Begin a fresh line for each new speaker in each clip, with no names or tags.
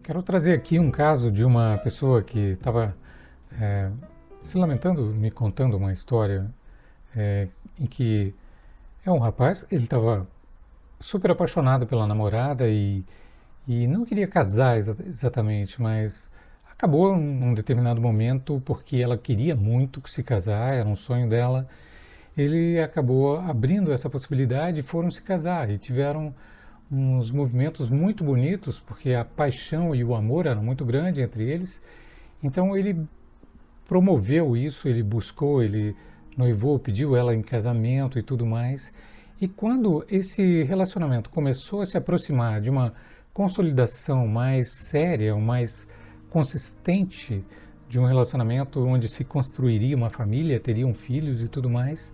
Quero trazer aqui um caso de uma pessoa que estava se lamentando, me contando uma história em que é um rapaz, ele estava super apaixonado pela namorada e não queria casar exatamente, mas acabou num determinado momento, porque ela queria muito se casar, era um sonho dela, ele acabou abrindo essa possibilidade e foram se casar e tiveram uns movimentos muito bonitos, porque a paixão e o amor eram muito grandes entre eles. Então ele promoveu isso, ele buscou, ele noivou, pediu ela em casamento e tudo mais. E quando esse relacionamento começou a se aproximar de uma consolidação mais séria, mais consistente, de um relacionamento onde se construiria uma família, teriam filhos e tudo mais,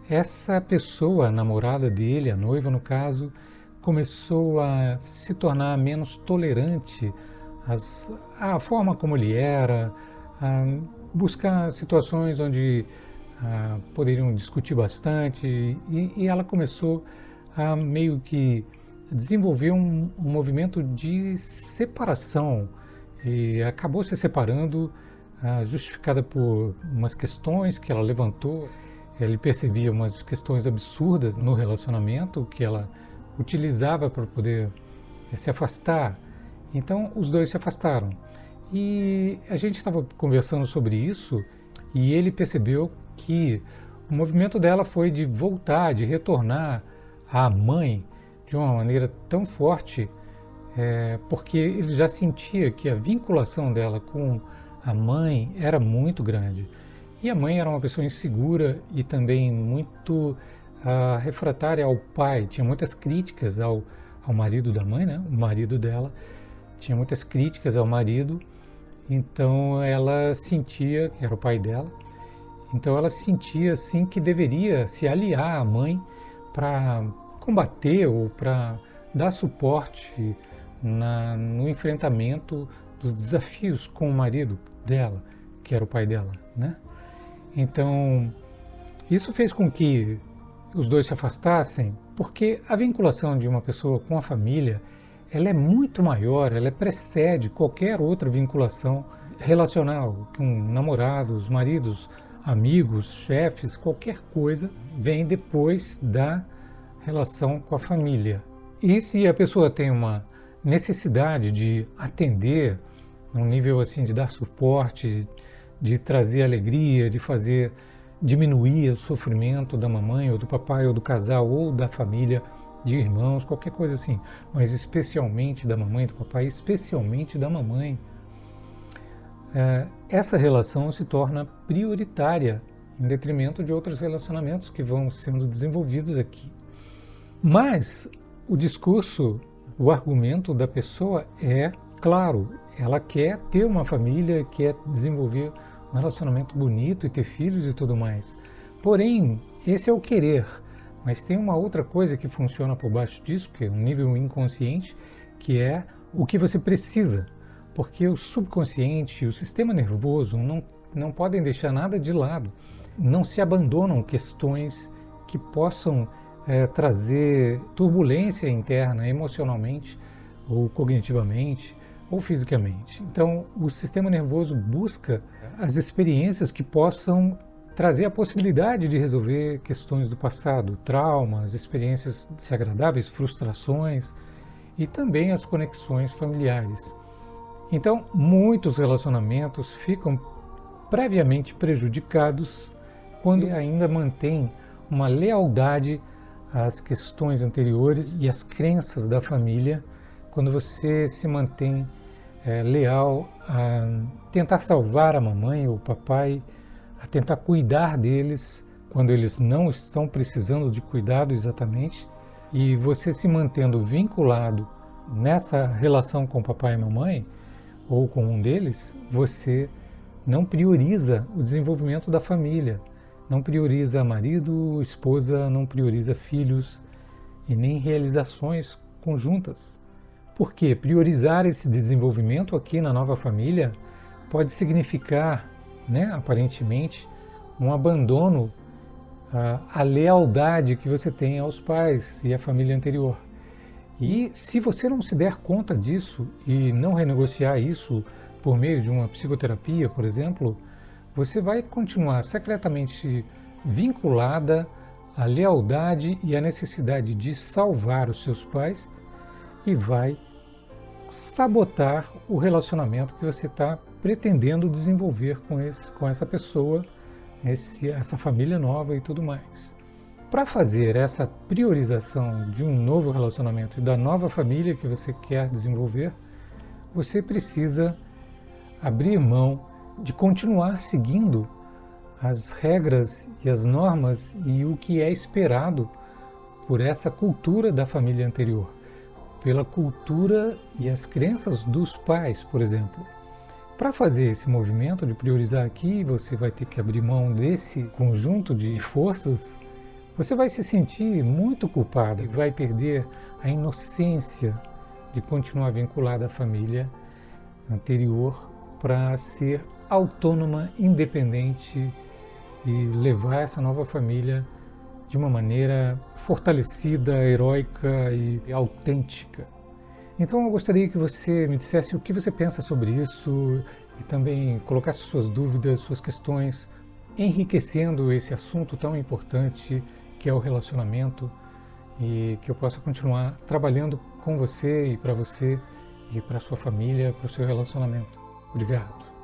essa pessoa, a namorada dele, a noiva no caso, começou a se tornar menos tolerante à forma como ele era, a buscar situações onde poderiam discutir bastante, e ela começou a meio que desenvolver um movimento de separação e acabou se separando, justificada por umas questões que ela levantou. Ele percebia umas questões absurdas no relacionamento que ela utilizava para poder se afastar. Então os dois se afastaram. E a gente estava conversando sobre isso e ele percebeu que o movimento dela foi de voltar, de retornar à mãe de uma maneira tão forte, porque ele já sentia que a vinculação dela com a mãe era muito grande. E a mãe era uma pessoa insegura e também muito refratária ao pai, tinha muitas críticas ao marido da mãe, né? O marido dela tinha muitas críticas ao marido, então ela sentia, que era o pai dela, então ela sentia assim que deveria se aliar à mãe para combater ou para dar suporte no enfrentamento dos desafios com o marido dela, que era o pai dela, né? Então, isso fez com que os dois se afastassem, porque a vinculação de uma pessoa com a família, ela é muito maior, ela precede qualquer outra vinculação relacional, com namorados, maridos, amigos, chefes, qualquer coisa vem depois da relação com a família. E se a pessoa tem uma necessidade de atender, num nível assim de dar suporte, de trazer alegria, de fazer diminuir o sofrimento da mamãe ou do papai ou do casal ou da família, de irmãos, qualquer coisa assim, mas especialmente da mamãe e do papai, especialmente da mamãe, essa relação se torna prioritária em detrimento de outros relacionamentos que vão sendo desenvolvidos aqui. Mas o discurso, o argumento da pessoa é claro, ela quer ter uma família, quer desenvolver um relacionamento bonito e ter filhos e tudo mais. Porém, esse é o querer, mas tem uma outra coisa que funciona por baixo disso, que é um nível inconsciente, que é o que você precisa, porque o subconsciente e o sistema nervoso não podem deixar nada de lado, não se abandonam questões que possam trazer turbulência interna, emocionalmente, ou cognitivamente, ou fisicamente. Então, o sistema nervoso busca as experiências que possam trazer a possibilidade de resolver questões do passado, traumas, experiências desagradáveis, frustrações e também as conexões familiares. Então, muitos relacionamentos ficam previamente prejudicados quando ainda mantém uma lealdade às questões anteriores e às crenças da família, quando você se mantém leal a tentar salvar a mamãe ou o papai, a tentar cuidar deles quando eles não estão precisando de cuidado exatamente, e você se mantendo vinculado nessa relação com o papai e mamãe, ou com um deles, você não prioriza o desenvolvimento da família, não prioriza marido, esposa, não prioriza filhos e nem realizações conjuntas. Porque priorizar esse desenvolvimento aqui na nova família pode significar, aparentemente, um abandono à lealdade que você tem aos pais e à família anterior. E se você não se der conta disso e não renegociar isso por meio de uma psicoterapia, por exemplo, você vai continuar secretamente vinculada à lealdade e à necessidade de salvar os seus pais e vai sabotar o relacionamento que você está pretendendo desenvolver com essa pessoa, essa família nova e tudo mais. Para fazer essa priorização de um novo relacionamento e da nova família que você quer desenvolver, você precisa abrir mão de continuar seguindo as regras e as normas e o que é esperado por essa cultura da família anterior, pela cultura e as crenças dos pais, por exemplo. Para fazer esse movimento de priorizar aqui, você vai ter que abrir mão desse conjunto de forças. Você vai se sentir muito culpado e vai perder a inocência de continuar vinculado à família anterior para ser autônoma, independente e levar essa nova família de uma maneira fortalecida, heróica e autêntica. Então eu gostaria que você me dissesse o que você pensa sobre isso e também colocasse suas dúvidas, suas questões, enriquecendo esse assunto tão importante que é o relacionamento e que eu possa continuar trabalhando com você e para sua família, para o seu relacionamento. Obrigado.